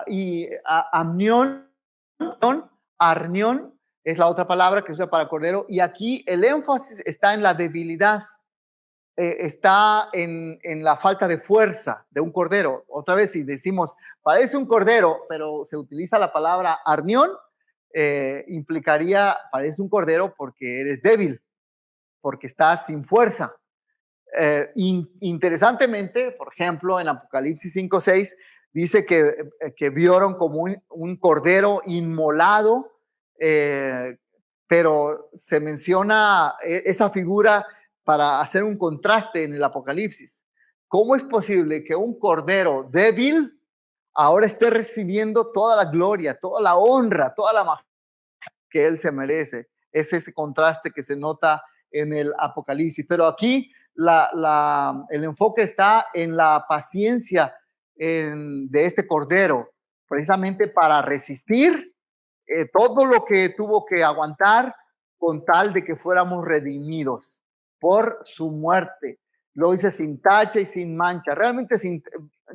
Y amnión, arnión, es la otra palabra que se usa para cordero. Y aquí el énfasis está en la debilidad. Está en la falta de fuerza de un cordero. Otra vez, si decimos, parece un cordero, pero se utiliza la palabra arnión, implicaría, parece un cordero porque eres débil, porque estás sin fuerza. Interesantemente, por ejemplo, en Apocalipsis 5:6, dice que vieron como un cordero inmolado, pero se menciona esa figura para hacer un contraste en el Apocalipsis. ¿Cómo es posible que un cordero débil ahora esté recibiendo toda la gloria, toda la honra, toda la majestad que él se merece? Es ese contraste que se nota en el Apocalipsis. Pero aquí el enfoque está en la paciencia de este cordero, precisamente para resistir todo lo que tuvo que aguantar con tal de que fuéramos redimidos por su muerte. Lo dice sin tacha y sin mancha. Realmente,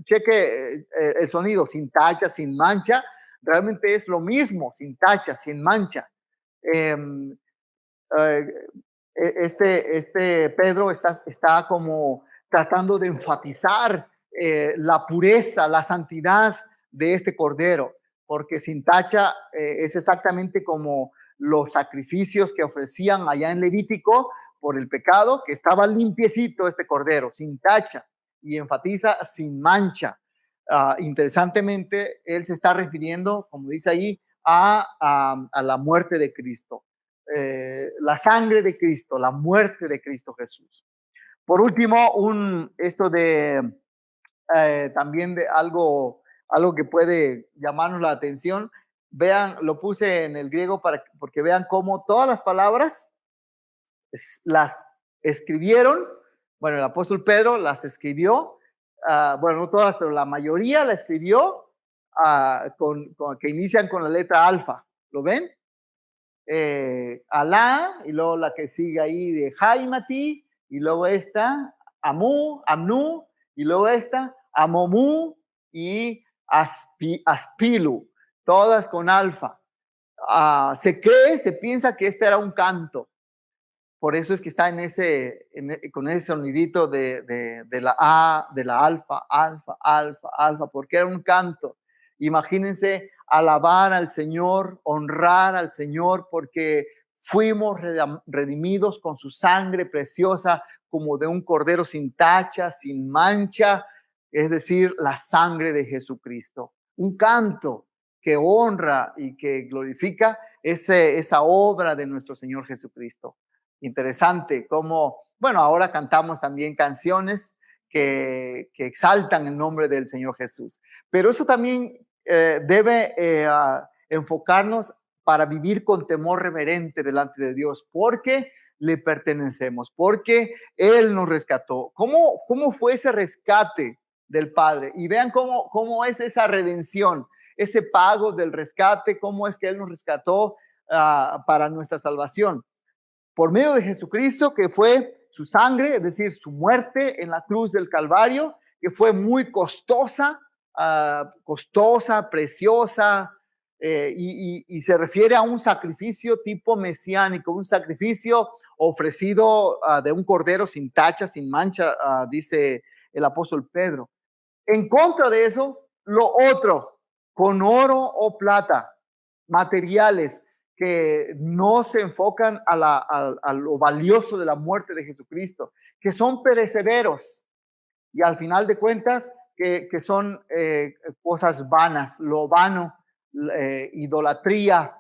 cheque el sonido, sin tacha, sin mancha, realmente es lo mismo, sin tacha, sin mancha. Este Pedro está como tratando de enfatizar la pureza, la santidad de este cordero, porque sin tacha es exactamente como los sacrificios que ofrecían allá en Levítico por el pecado, que estaba limpiecito este cordero, sin tacha, y enfatiza sin mancha. Interesantemente, él se está refiriendo, como dice ahí, a la muerte de Cristo. La sangre de Cristo, la muerte de Cristo Jesús. Por último, esto de también de algo que puede llamarnos la atención. Vean, lo puse en el griego porque vean cómo todas las palabras las escribieron. Bueno, el apóstol Pedro las escribió, bueno, no todas, pero la mayoría la escribió que inician con la letra alfa. ¿Lo ven? Alá, y luego la que sigue ahí de Jaimati, y luego esta, Amnu, y luego esta, Amomu y Aspilu, todas con alfa. Se piensa que este era un canto, por eso es que está con ese sonidito de la A, de la alfa, alfa, alfa, alfa, porque era un canto. Imagínense alabar al Señor, honrar al Señor, porque fuimos redimidos con su sangre preciosa, como de un cordero sin tacha, sin mancha, es decir, la sangre de Jesucristo. Un canto que honra y que glorifica esa obra de nuestro Señor Jesucristo. Interesante cómo, bueno, ahora cantamos también canciones que exaltan el nombre del Señor Jesús, pero eso también debe enfocarnos para vivir con temor reverente delante de Dios, porque le pertenecemos, porque Él nos rescató. ¿Cómo fue ese rescate del Padre? Y vean cómo es esa redención, ese pago del rescate, cómo es que Él nos rescató para nuestra salvación. Por medio de Jesucristo, que fue su sangre, es decir, su muerte en la cruz del Calvario, que fue muy costosa, preciosa, y se refiere a un sacrificio tipo mesiánico, un sacrificio ofrecido de un cordero sin tacha, sin mancha, dice el apóstol Pedro. En contra de eso, lo otro, con oro o plata, materiales que no se enfocan a lo valioso de la muerte de Jesucristo, que son perecederos y al final de cuentas que son cosas vanas, lo vano, idolatría.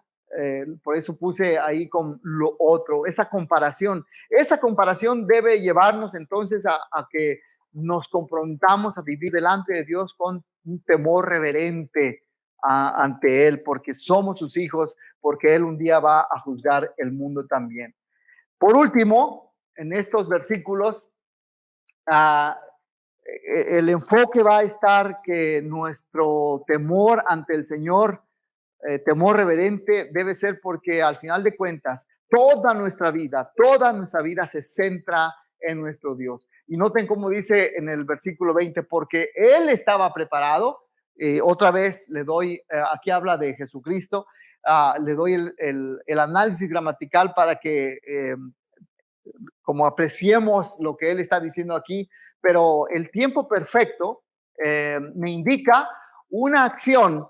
Por eso puse ahí con lo otro, esa comparación. Esa comparación debe llevarnos entonces a que nos confrontamos a vivir delante de Dios con un temor reverente ante Él, porque somos sus hijos, porque Él un día va a juzgar el mundo también. Por último, en estos versículos, el enfoque va a estar que nuestro temor ante el Señor, temor reverente, debe ser porque al final de cuentas, toda nuestra vida se centra en nuestro Dios. Y noten cómo dice en el versículo 20, porque Él estaba preparado. Otra vez le doy, aquí habla de Jesucristo, le doy el análisis gramatical para que como apreciemos lo que Él está diciendo aquí, pero el tiempo perfecto me indica una acción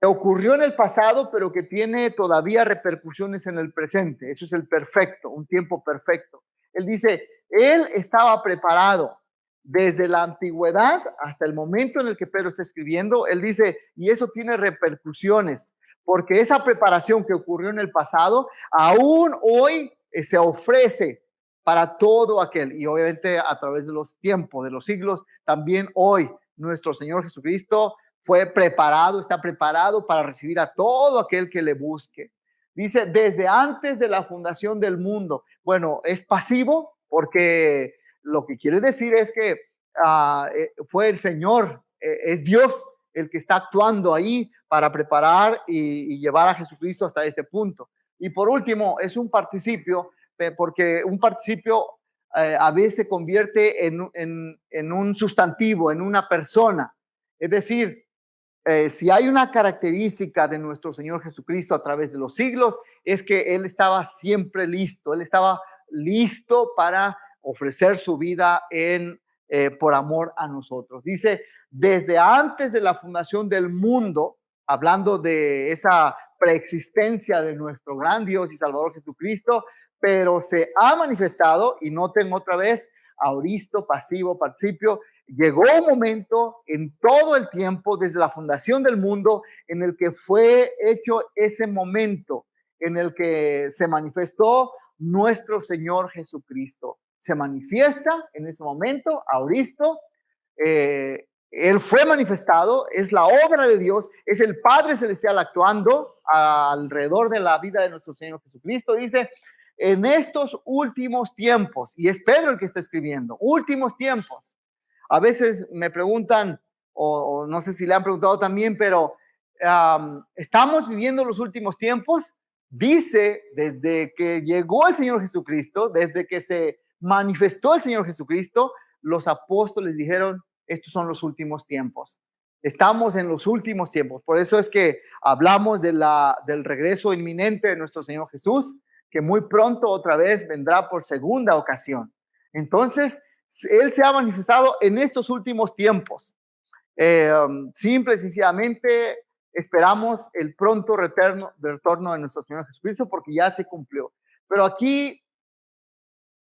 que ocurrió en el pasado, pero que tiene todavía repercusiones en el presente. Eso es el perfecto, un tiempo perfecto. Él dice, Él estaba preparado desde la antigüedad hasta el momento en el que Pedro está escribiendo. Él dice, y eso tiene repercusiones, porque esa preparación que ocurrió en el pasado, aún hoy se ofrece para todo aquel, y obviamente a través de los tiempos, de los siglos, también hoy nuestro Señor Jesucristo fue preparado, está preparado para recibir a todo aquel que le busque. Dice, desde antes de la fundación del mundo. Bueno, es pasivo porque lo que quiere decir es que fue el Señor, es Dios el que está actuando ahí para preparar y llevar a Jesucristo hasta este punto. Y por último, es un participio, porque un participio a veces se convierte en un sustantivo, en una persona. Es decir, si hay una característica de nuestro Señor Jesucristo a través de los siglos, es que Él estaba siempre listo, Él estaba listo para ofrecer su vida por amor a nosotros. Dice, desde antes de la fundación del mundo, hablando de esa preexistencia de nuestro gran Dios y Salvador Jesucristo, pero se ha manifestado, y noten otra vez, aoristo, pasivo, participio. Llegó un momento en todo el tiempo, desde la fundación del mundo, en el que fue hecho ese momento en el que se manifestó nuestro Señor Jesucristo. Se manifiesta en ese momento, aoristo. Él fue manifestado, es la obra de Dios, es el Padre Celestial actuando alrededor de la vida de nuestro Señor Jesucristo. Dice, en estos últimos tiempos, y es Pedro el que está escribiendo, últimos tiempos. A veces me preguntan, o no sé si le han preguntado también, pero ¿estamos viviendo los últimos tiempos? Dice, desde que llegó el Señor Jesucristo, desde que se manifestó el Señor Jesucristo, los apóstoles dijeron, estos son los últimos tiempos. Estamos en los últimos tiempos. Por eso es que hablamos del regreso inminente de nuestro Señor Jesús, que muy pronto otra vez vendrá por segunda ocasión. Entonces, Él se ha manifestado en estos últimos tiempos. Simple y sencillamente esperamos el pronto retorno de nuestro Señor Jesucristo, porque ya se cumplió. Pero aquí,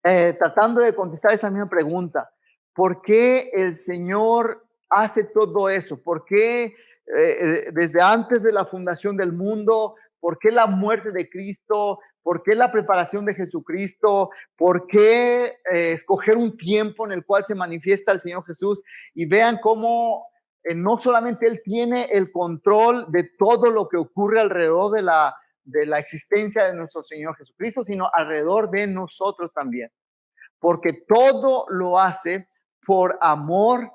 tratando de contestar esa misma pregunta, ¿por qué el Señor hace todo eso? ¿Por qué desde antes de la fundación del mundo? ¿Por qué la muerte de Cristo? ¿Por qué la preparación de Jesucristo? ¿Por qué escoger un tiempo en el cual se manifiesta el Señor Jesús? Y vean cómo no solamente Él tiene el control de todo lo que ocurre alrededor de la existencia de nuestro Señor Jesucristo, sino alrededor de nosotros también. Porque todo lo hace por amor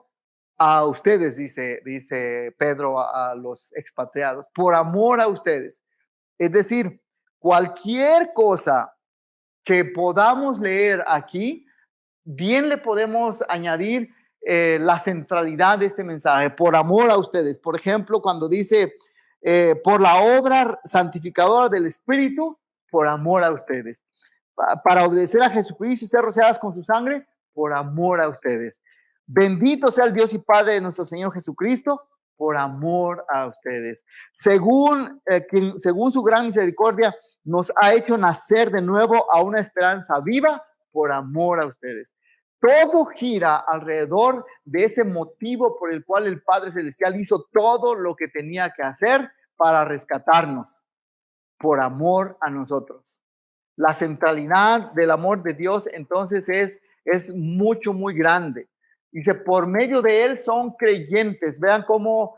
a ustedes, dice Pedro a los expatriados, por amor a ustedes. Es decir, cualquier cosa que podamos leer aquí, bien le podemos añadir la centralidad de este mensaje, por amor a ustedes. Por ejemplo, cuando dice por la obra santificadora del Espíritu, por amor a ustedes. Para obedecer a Jesucristo y ser rociadas con su sangre, por amor a ustedes. Bendito sea el Dios y Padre de nuestro Señor Jesucristo, por amor a ustedes. Según su gran misericordia, nos ha hecho nacer de nuevo a una esperanza viva, por amor a ustedes. Todo gira alrededor de ese motivo por el cual el Padre Celestial hizo todo lo que tenía que hacer para rescatarnos, por amor a nosotros. La centralidad del amor de Dios entonces es muy grande. Dice, por medio de él son creyentes. Vean cómo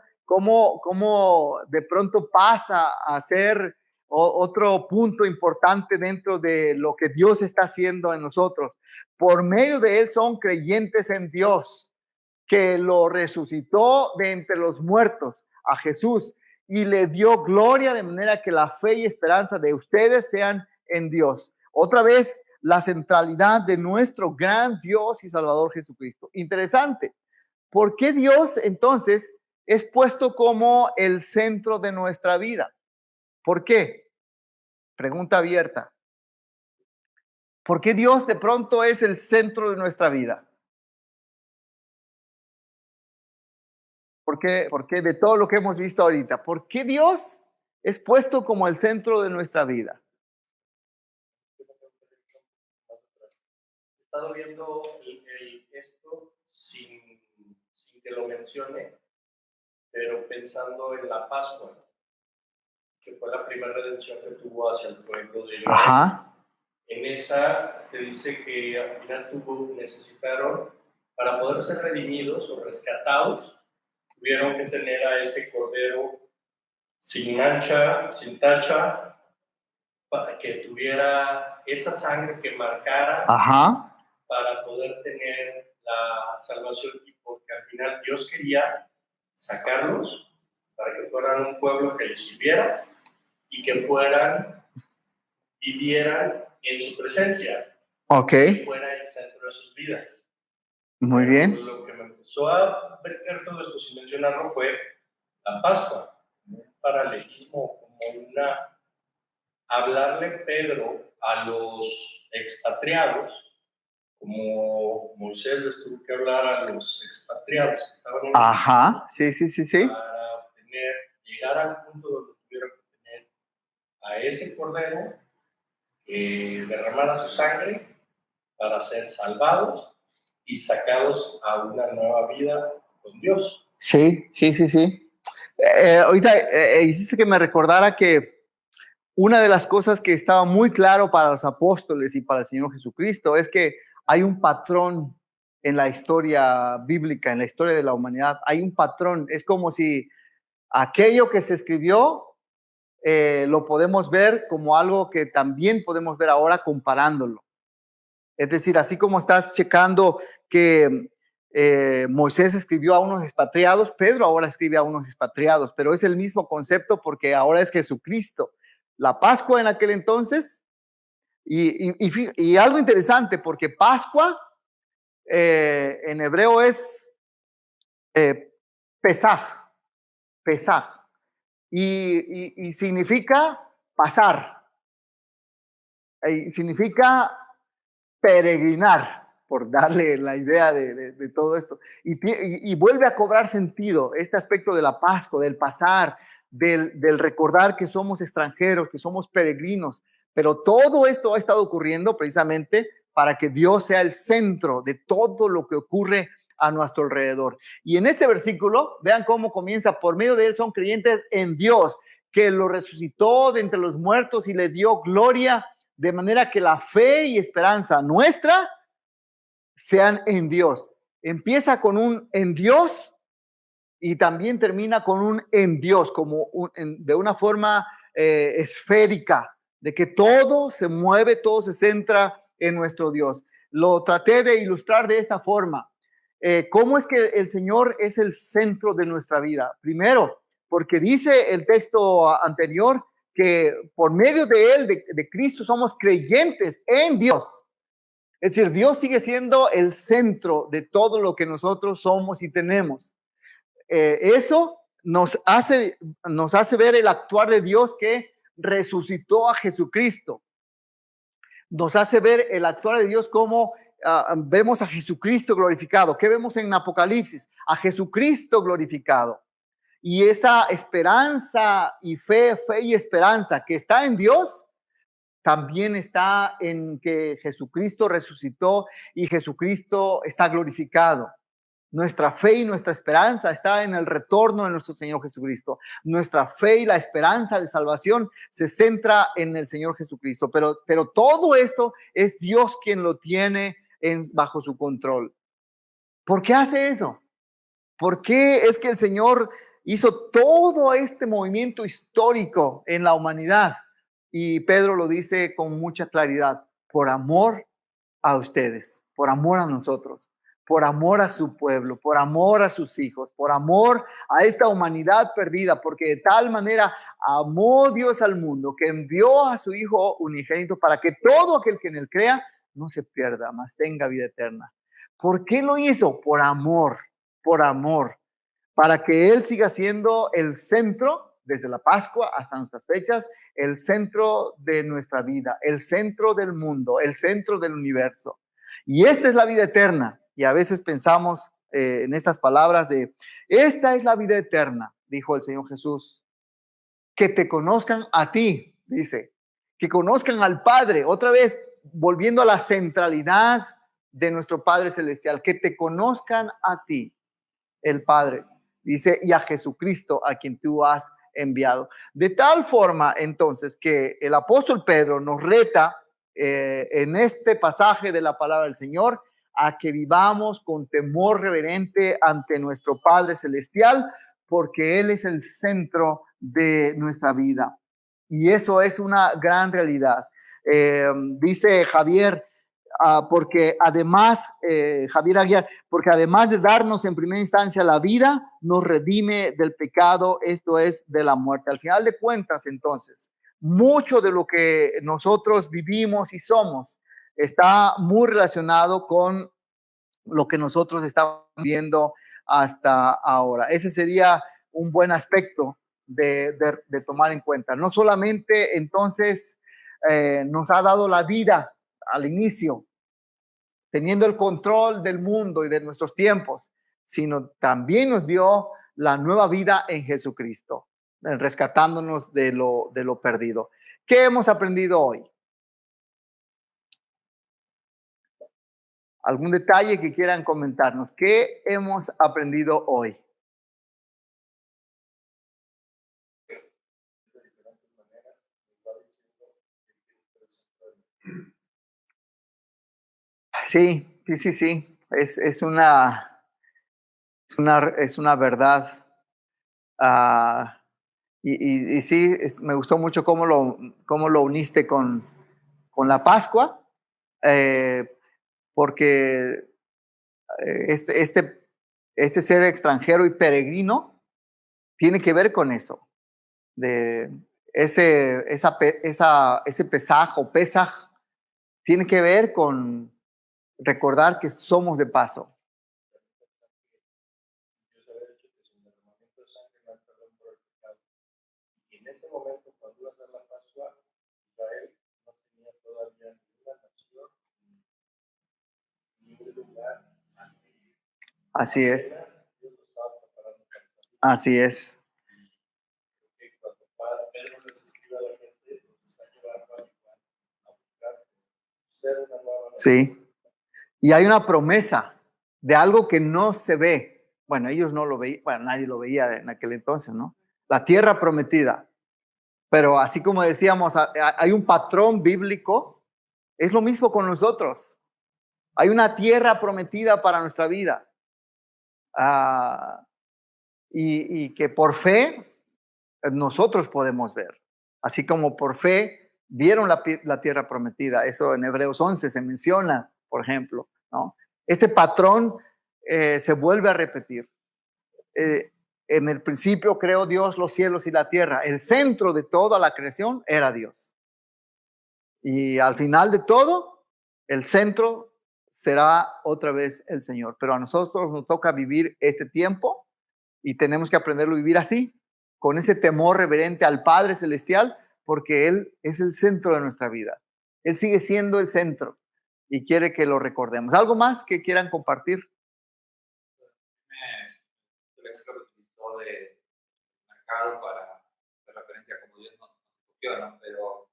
de pronto pasa a ser otro punto importante dentro de lo que Dios está haciendo en nosotros. Por medio de él son creyentes en Dios, que lo resucitó de entre los muertos a Jesús y le dio gloria, de manera que la fe y esperanza de ustedes sean en Dios. Otra vez, la centralidad de nuestro gran Dios y Salvador Jesucristo. Interesante. ¿Por qué Dios entonces es puesto como el centro de nuestra vida? ¿Por qué? Pregunta abierta. ¿Por qué Dios de pronto es el centro de nuestra vida? ¿Por qué de todo lo que hemos visto ahorita? ¿Por qué Dios es puesto como el centro de nuestra vida? He estado viendo esto sin que lo mencione, pero pensando en la Pascua, que fue la primera redención que tuvo hacia el pueblo de Israel. Ajá. En esa te dice que al final necesitaron, para poder ser redimidos o rescatados, tuvieron que tener a ese cordero sin mancha, sin tacha, para que tuviera esa sangre que marcara. Ajá. Para poder tener la salvación, y porque al final Dios quería sacarlos para que fueran un pueblo que les sirviera y que vivieran en su presencia. Ok. Que fuera el centro de sus vidas. Muy bien. Lo que me empezó a ver todo esto sin mencionarlo fue la Pascua, un paralelismo, como hablarle Pedro a los expatriados, como Moisés les tuvo que hablar a los expatriados que estaban en Ajá, sí. Para llegar al punto donde tuvieron que tener a ese cordero que derramara su sangre para ser salvados y sacados a una nueva vida con Dios. Sí. Ahorita hiciste que me recordara que una de las cosas que estaba muy claro para los apóstoles y para el Señor Jesucristo es que hay un patrón en la historia bíblica, en la historia de la humanidad. Hay un patrón. Es como si aquello que se escribió lo podemos ver como algo que también podemos ver ahora comparándolo. Es decir, así como estás checando que Moisés escribió a unos expatriados, Pedro ahora escribe a unos expatriados, pero es el mismo concepto porque ahora es Jesucristo. La Pascua en aquel entonces, y algo interesante, porque Pascua en hebreo es Pesaj, y significa pasar, significa peregrinar, por darle la idea de todo esto. Y vuelve a cobrar sentido este aspecto de la Pascua, del pasar, del recordar que somos extranjeros, que somos peregrinos. Pero todo esto ha estado ocurriendo precisamente para que Dios sea el centro de todo lo que ocurre a nuestro alrededor. Y en este versículo, vean cómo comienza: por medio de él son creyentes en Dios, que lo resucitó de entre los muertos y le dio gloria, de manera que la fe y esperanza nuestra sean en Dios. Empieza con un en Dios y también termina con un en Dios, como de una forma esférica, de que todo se mueve, todo se centra en nuestro Dios. Lo traté de ilustrar de esta forma. ¿Cómo es que el Señor es el centro de nuestra vida? Primero, porque dice el texto anterior que por medio de él, de Cristo, somos creyentes en Dios. Es decir, Dios sigue siendo el centro de todo lo que nosotros somos y tenemos. Eso nos hace ver el actuar de Dios que resucitó a Jesucristo. Nos hace ver el actuar de Dios como vemos a Jesucristo glorificado. ¿Qué vemos en Apocalipsis? A Jesucristo glorificado. Y esa esperanza y fe y esperanza que está en Dios, también está en que Jesucristo resucitó y Jesucristo está glorificado. Nuestra fe y nuestra esperanza está en el retorno de nuestro Señor Jesucristo. Nuestra fe y la esperanza de salvación se centra en el Señor Jesucristo. Pero todo esto es Dios quien lo tiene bajo su control. ¿Por qué hace eso? ¿Por qué es que el Señor hizo todo este movimiento histórico en la humanidad? Y Pedro lo dice con mucha claridad: por amor a ustedes, por amor a nosotros, por amor a su pueblo, por amor a sus hijos, por amor a esta humanidad perdida, porque de tal manera amó Dios al mundo que envió a su Hijo unigénito para que todo aquel que en él crea no se pierda, mas tenga vida eterna. ¿Por qué lo hizo? Por amor, para que Él siga siendo el centro, desde la Pascua hasta nuestras fechas, el centro de nuestra vida, el centro del mundo, el centro del universo. Y esta es la vida eterna. Y a veces pensamos en estas palabras de, esta es la vida eterna, dijo el Señor Jesús, que te conozcan a ti, dice, que conozcan al Padre, otra vez volviendo a la centralidad de nuestro Padre Celestial, que te conozcan a ti, el Padre, dice, y a Jesucristo a quien tú has enviado. De tal forma, entonces, que el apóstol Pedro nos reta en este pasaje de la palabra del Señor a que vivamos con temor reverente ante nuestro Padre Celestial, porque Él es el centro de nuestra vida. Y eso es una gran realidad. Dice Javier, porque además, Javier Aguiar, porque además de darnos en primera instancia la vida, nos redime del pecado, esto es, de la muerte. Al final de cuentas, entonces, mucho de lo que nosotros vivimos y somos está muy relacionado con lo que nosotros estamos viendo hasta ahora. Ese sería un buen aspecto de tomar en cuenta. No solamente entonces nos ha dado la vida al inicio, teniendo el control del mundo y de nuestros tiempos, sino también nos dio la nueva vida en Jesucristo, rescatándonos de lo perdido. ¿Qué hemos aprendido hoy? ¿Algún detalle que quieran comentarnos? ¿Qué hemos aprendido hoy? Sí. Es una verdad. Y sí, me gustó mucho cómo lo uniste con la Pascua, porque este ser extranjero y peregrino tiene que ver con eso, de ese Pesaj, tiene que ver con recordar que somos de paso. En ese momento, cuando iba a ser la Pascua, Israel no tenía todavía ninguna nación ni un lugar ante él. Así es. Dios lo estaba preparando para esta vida. Así es. Porque cuando Pedro les escribe a la gente, los está llevando a buscar ser una nueva nación. Sí. Y hay una promesa de algo que no se ve. Bueno, ellos no lo veían, bueno, nadie lo veía en aquel entonces, ¿no? La tierra prometida. Pero así como decíamos, hay un patrón bíblico, es lo mismo con nosotros. Hay una tierra prometida para nuestra vida. Y que por fe nosotros podemos ver. Así como por fe vieron la tierra prometida. Eso en Hebreos 11 se menciona, por ejemplo, ¿no? Este patrón se vuelve a repetir. En el principio creó Dios los cielos y la tierra. El centro de toda la creación era Dios. Y al final de todo, el centro será otra vez el Señor. Pero a nosotros nos toca vivir este tiempo Y tenemos que aprenderlo a vivir así, con ese temor reverente al Padre Celestial, porque Él es el centro de nuestra vida. Él sigue siendo el centro y quiere que lo recordemos. ¿Algo más que quieran compartir? El ejemplo que utilizó de mercado para hacer referencia a cómo Dios nos escogió, ¿no? Pero,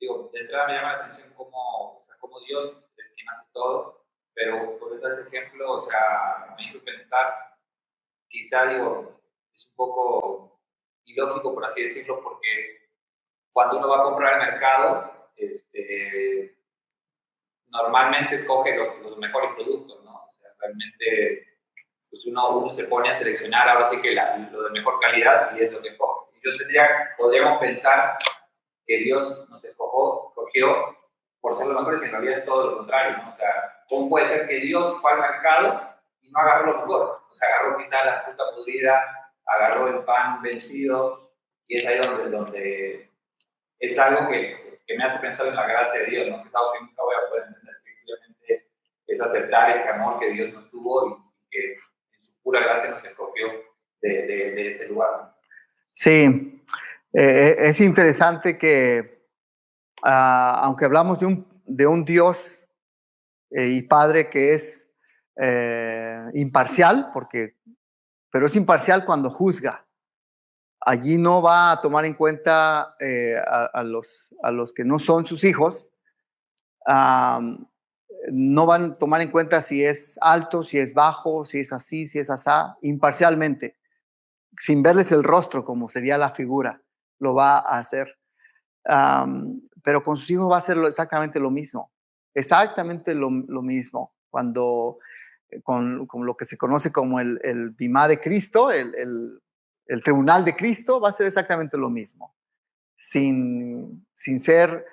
digo, de entrada me llama la atención cómo Dios es quien hace todo, pero por ese ejemplo, o sea, me hizo pensar, quizá, digo, es un poco ilógico, por así decirlo, porque cuando uno va a comprar al mercado, normalmente escoge los mejores productos, ¿no? O sea, realmente pues uno se pone a seleccionar ahora sí que lo de mejor calidad y es lo que escoge. Podríamos pensar que Dios nos escogió por ser los mejores y en realidad es todo lo contrario, ¿no? O sea, ¿cómo puede ser que Dios fue al mercado y no agarró lo mejor? O sea, agarró quizás la fruta podrida, agarró el pan vencido y es ahí donde es algo que me hace pensar en la gracia de Dios, ¿no? Que es algo que nunca voy a poder entender, simplemente es aceptar ese amor que Dios nos tuvo y que en su pura gracia nos escogió de ese lugar. Sí, es interesante que aunque hablamos de un Dios y Padre que es imparcial, pero es imparcial cuando juzga. Allí no va a tomar en cuenta a los que no son sus hijos, no van a tomar en cuenta si es alto, si es bajo, si es así, si es asá, imparcialmente, sin verles el rostro, como sería la figura, lo va a hacer. Pero con sus hijos va a ser exactamente lo mismo, lo mismo, cuando con lo que se conoce como el Bimá de Cristo, el tribunal de Cristo, va a ser exactamente lo mismo, sin ser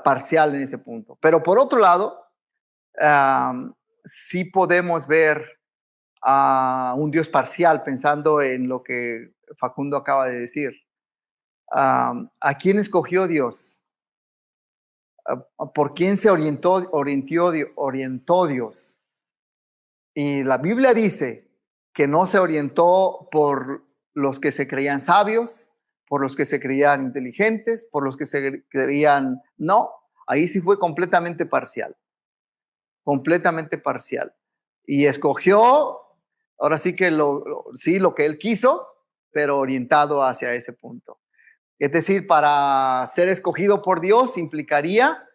parcial en ese punto. Pero por otro lado, sí podemos ver a un Dios parcial, pensando en lo que Facundo acaba de decir. ¿A quién escogió Dios? ¿Por quién se orientó Dios? Y la Biblia dice que no se orientó por los que se creían sabios, por los que se creían inteligentes, por los que se creían... No, ahí sí fue completamente parcial. Completamente parcial. Y escogió, ahora sí que lo que él quiso, pero orientado hacia ese punto. Es decir, para ser escogido por Dios implicaría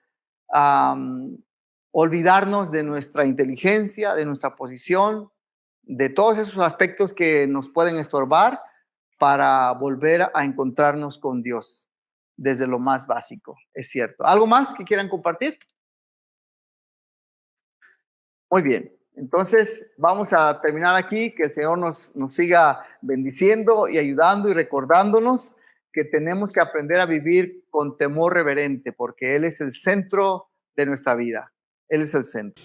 olvidarnos de nuestra inteligencia, de nuestra posición, de todos esos aspectos que nos pueden estorbar para volver a encontrarnos con Dios desde lo más básico, es cierto. ¿Algo más que quieran compartir? Muy bien, entonces vamos a terminar aquí, que el Señor nos siga bendiciendo y ayudando y recordándonos que tenemos que aprender a vivir con temor reverente, porque Él es el centro de nuestra vida. Él es el centro.